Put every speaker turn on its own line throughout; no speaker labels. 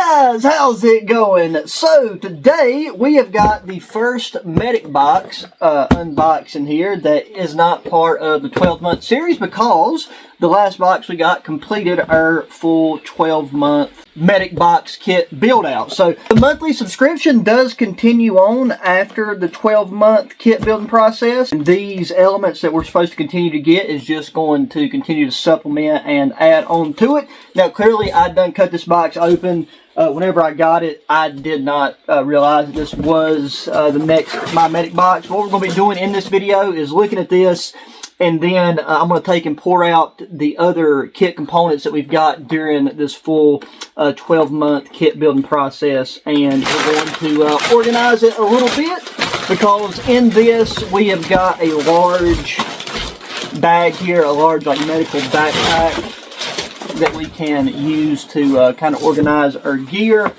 Guys, how's it going? So today we have got the first medic box unboxing here that is not part of the 12-month series because the last box we got completed our full 12-month medic box kit build out. So the monthly subscription does continue on after the 12-month kit building process. And these elements that we're supposed to continue to get is just going to continue to supplement and add on to it. Now clearly I done cut this box open. Whenever I got it, I did not realize that this was the next my medic box. What we're going to be doing in this video is looking at this, and then I'm going to take and pour out the other kit components that we've got during this full 12-month kit building process, and we're going to organize it a little bit because in this we have got a large bag here, a large like medical backpack that we can use to kind of organize our gear.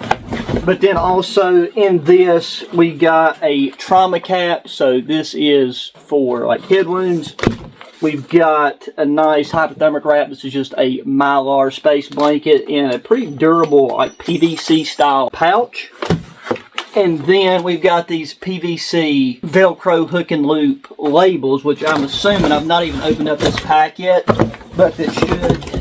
But then also in this we got a trauma cap, so this is for like head wounds. We've got a nice hypothermic wrap. This is just a Mylar space blanket in a pretty durable like PVC style pouch. And then we've got these PVC Velcro hook and loop labels, which I'm assuming, I've not even opened up this pack yet, but that should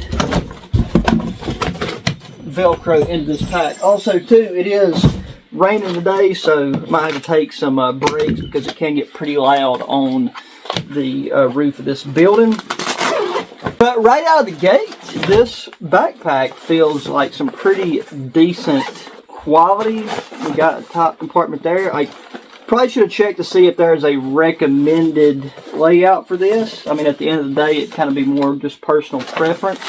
Velcro into this pack. Also too, it is raining today, so I might have to take some breaks because it can get pretty loud on the roof of this building. But right out of the gate, this backpack feels like some pretty decent quality. We got a top compartment there. I probably should have checked to see if there's a recommended layout for this. I mean, at the end of the day, it kind of be more just personal preference.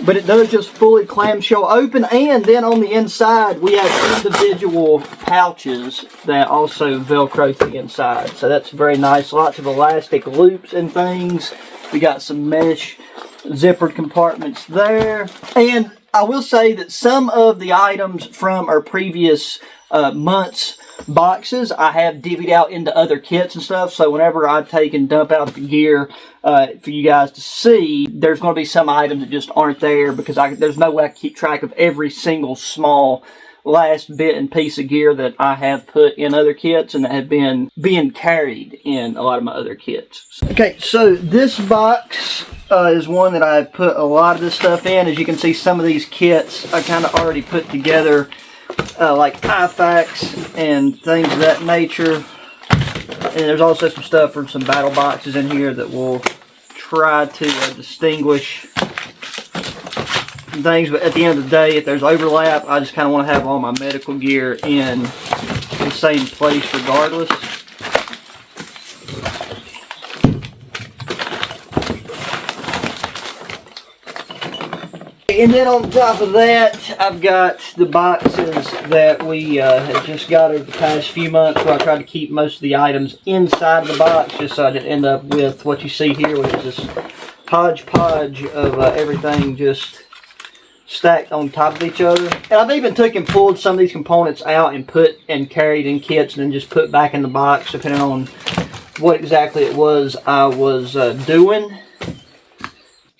But it does just fully clamshell open, and then on the inside we have individual pouches that also Velcro to the inside. So that's very nice. Lots of elastic loops and things. We got some mesh zippered compartments there. And I will say that some of the items from our previous months boxes I have divvied out into other kits and stuff, so whenever I take and dump out the gear for you guys to see, there's going to be some items that just aren't there because there's no way I can keep track of every single small last bit and piece of gear that I have put in other kits and that have been being carried in a lot of my other kits. Okay, so this box is one that I've put a lot of this stuff in. As you can see, some of these kits I kind of already put together, like IFAKs and things of that nature. And there's also some stuff for some battle boxes in here that we'll try to distinguish things. But at the end of the day, if there's overlap, I just kind of want to have all my medical gear in the same place regardless. And then on top of that, I've got the boxes that we have just got over the past few months, where I tried to keep most of the items inside of the box, just so I didn't end up with what you see here, which is this hodgepodge of everything just stacked on top of each other. And I've even took and pulled some of these components out and put and carried in kits and then just put back in the box, depending on what exactly it was I was doing.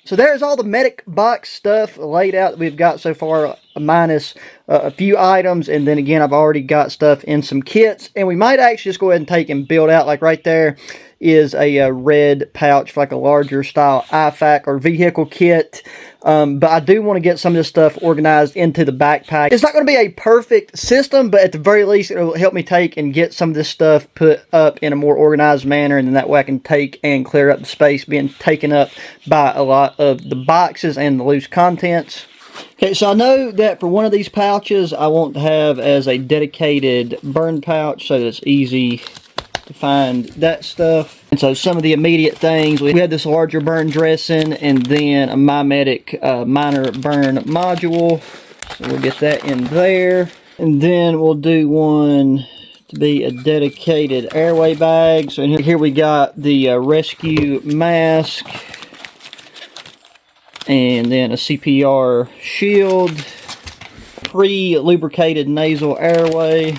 So there's all the medic box stuff laid out that we've got so far, minus a few items. And then again, I've already got stuff in some kits. And we might actually just go ahead and take and build out, like right there is a red pouch for like a larger style IFAK or vehicle kit. But I do want to get some of this stuff organized into the backpack. It's not going to be a perfect system, but at the very least, it will help me take and get some of this stuff put up in a more organized manner. And then that way I can take and clear up the space being taken up by a lot of the boxes and the loose contents. Okay, so I know that for one of these pouches, I want to have as a dedicated burn pouch so that it's easy to find that stuff. And so some of the immediate things, we have this larger burn dressing and then a MyMedic minor burn module. So we'll get that in there. And then we'll do one to be a dedicated airway bag. So in here we got the rescue mask. And then a CPR shield. Pre-lubricated nasal airway.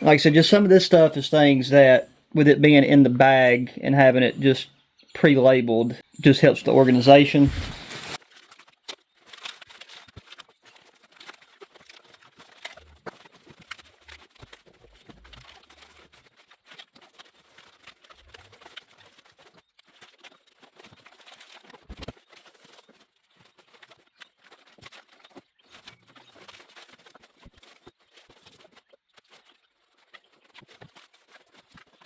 Like I said, just some of this stuff is things that, with it being in the bag and having it just pre-labeled, just helps the organization.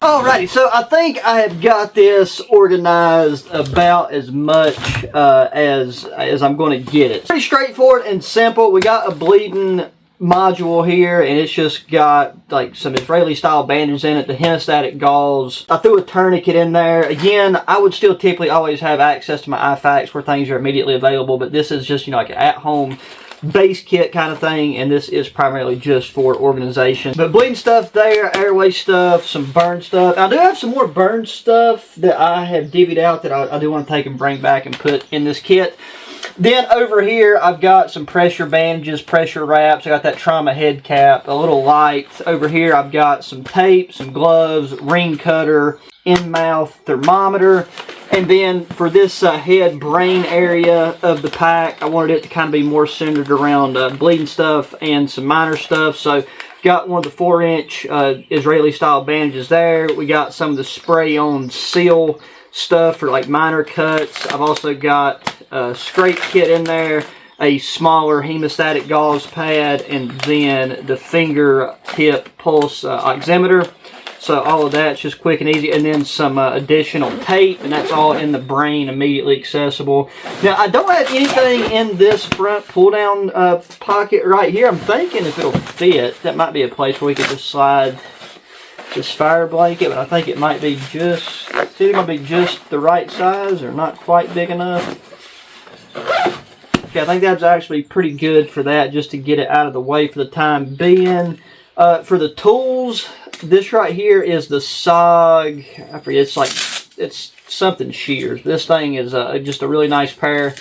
Alrighty, so I think I have got this organized about as much as I'm going to get it. Pretty straightforward and simple. We got a bleeding module here, and it's just got like some Israeli style bandages in it, the hemostatic gauze. I threw a tourniquet in there. Again, I would still typically always have access to my IFAKs where things are immediately available, but this is just, you know, like an at-home base kit kind of thing, and this is primarily just for organization. But bleeding stuff there, airway stuff, some burn stuff. I do have some more burn stuff that I have divvied out that I do want to take and bring back and put in this kit. Then over here I've got some pressure bandages, pressure wraps. I got that trauma head cap, a little light. Over here I've got some tape, some gloves, ring cutter, in-mouth thermometer. And then for this head brain area of the pack, I wanted it to kind of be more centered around bleeding stuff and some minor stuff. So got one of the 4-inch Israeli style bandages there. We got some of the spray on seal stuff for like minor cuts. I've also got a scrape kit in there, a smaller hemostatic gauze pad, and then the finger tip pulse oximeter. So all of that's just quick and easy, and then some additional tape, and that's all in the brain, immediately accessible. Now, I don't have anything in this front pull-down pocket right here. I'm thinking if it'll fit, that might be a place where we could just slide this fire blanket, but I think it might be just, it's either going to be just the right size or not quite big enough. Okay, I think that's actually pretty good for that, just to get it out of the way for the time being. For the tools, this right here is the SOG, I forget, it's something shears. This thing is just a really nice pair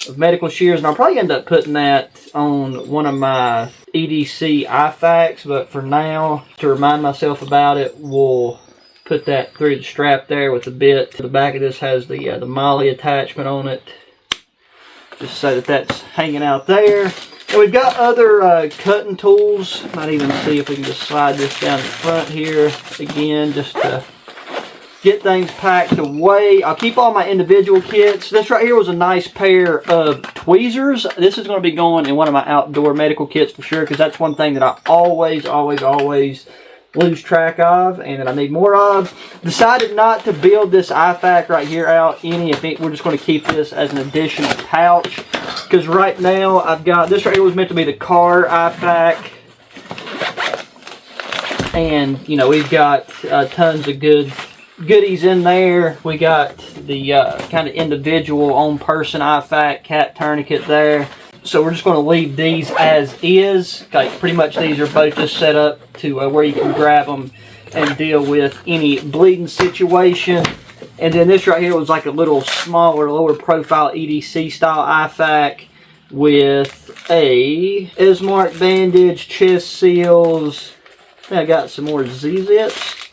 of medical shears, and I'll probably end up putting that on one of my EDC IFAKs, but for now, to remind myself about it, we'll put that through the strap there with the bit. The back of this has the MOLLE attachment on it, just so that that's hanging out there. And we've got other cutting tools. Might even see if we can just slide this down the front here again, just to get things packed away. I'll keep all my individual kits. This right here was a nice pair of tweezers. This is going to be going in one of my outdoor medical kits for sure, because that's one thing that I always lose track of and that I need more of. Decided not to build this IFAK right here out any. I think we're just going to keep this as an additional pouch, because right now I've got this right here was meant to be the car IFAK, and you know, we've got tons of goodies in there. We got the kind of individual on person IFAK cat tourniquet there. So we're just going to leave these as is. Okay, pretty much these are both just set up to where you can grab them and deal with any bleeding situation. And then this right here was like a little smaller, lower profile EDC style IFAK with a Ismark bandage, chest seals. I got some more Z-zips.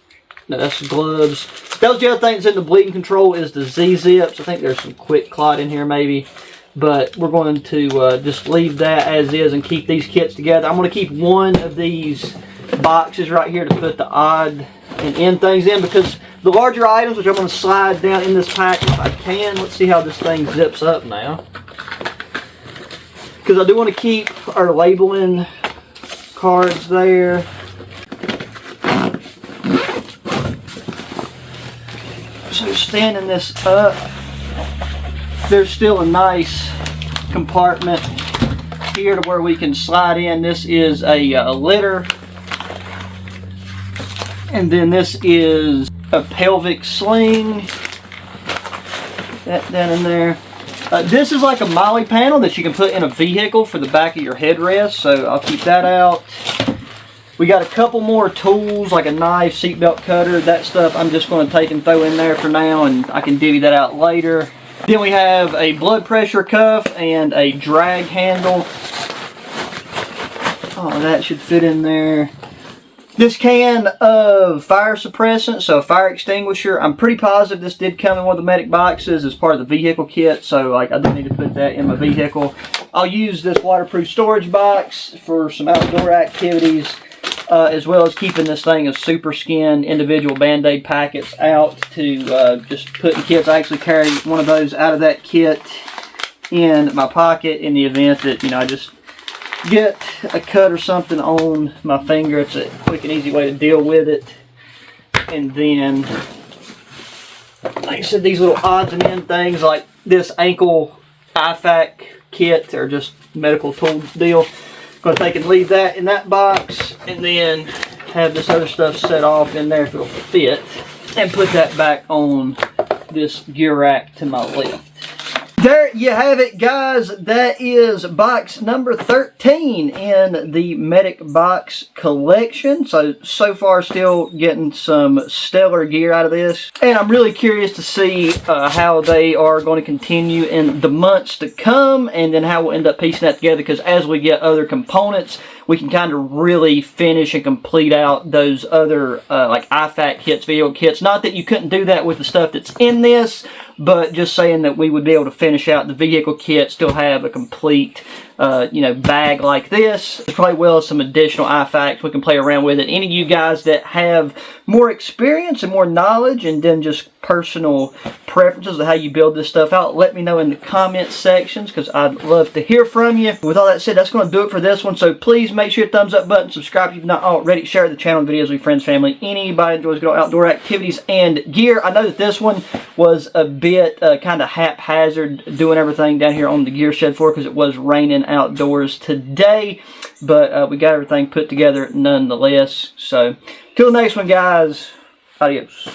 No, that's gloves. That was the other thing that's in the bleeding control, is the Z-zips. I think there's some quick clot in here maybe. But we're going to just leave that as is and keep these kits together. I'm going to keep one of these boxes right here to put the odd and end things in, because the larger items, which I'm going to slide down in this pack if I can. Let's see how this thing zips up now, because I do want to keep our labeling cards there. So standing this up, there's still a nice compartment here to where we can slide in. This is a litter, and then this is a pelvic sling. That down in there. This is like a MOLLE panel that you can put in a vehicle for the back of your headrest, so I'll keep that out. We got a couple more tools, like a knife, seatbelt cutter. That stuff I'm just going to take and throw in there for now, and I can divvy that out later. Then we have a blood pressure cuff and a drag handle. Oh, that should fit in there. This can of fire suppressant, so fire extinguisher. I'm pretty positive this did come in one of the medic boxes as part of the vehicle kit, so like I do need to put that in my vehicle. I'll use this waterproof storage box for some outdoor activities, as well as keeping this thing of Super Skin individual Band-Aid packets out to just put in kits. I actually carry one of those out of that kit in my pocket in the event that, you know, I just get a cut or something on my finger. It's a quick and easy way to deal with it. And then, like I said, these little odds and end things like this ankle IFAC kit or just medical tool deal. Going to take and leave that in that box, and then have this other stuff set off in there if it'll fit, and put that back on this gear rack to my left. There you have it, guys. That is box number 13 in the Medic box collection. So far still getting some stellar gear out of this. And I'm really curious to see how they are going to continue in the months to come, and then how we'll end up piecing that together, because as we get other components, we can kind of really finish and complete out those other like IFAC kits, video kits. Not that you couldn't do that with the stuff that's in this, but just saying that we would be able to finish out the vehicle kit, still have a complete bag like this, as well as some additional IFACs we can play around with it. Any of you guys that have more experience and more knowledge, and then just personal preferences of how you build this stuff out, let me know in the comment sections, because I'd love to hear from you. With all that said, that's going to do it for this one. So please make sure you thumbs up button, subscribe if you've not already, share the channel, videos with friends, family, anybody enjoys good outdoor activities and gear. I know that this one was a bit kind of haphazard doing everything down here on the gear shed floor, because it was raining outdoors today, but we got everything put together nonetheless. So till the next one, guys, adios.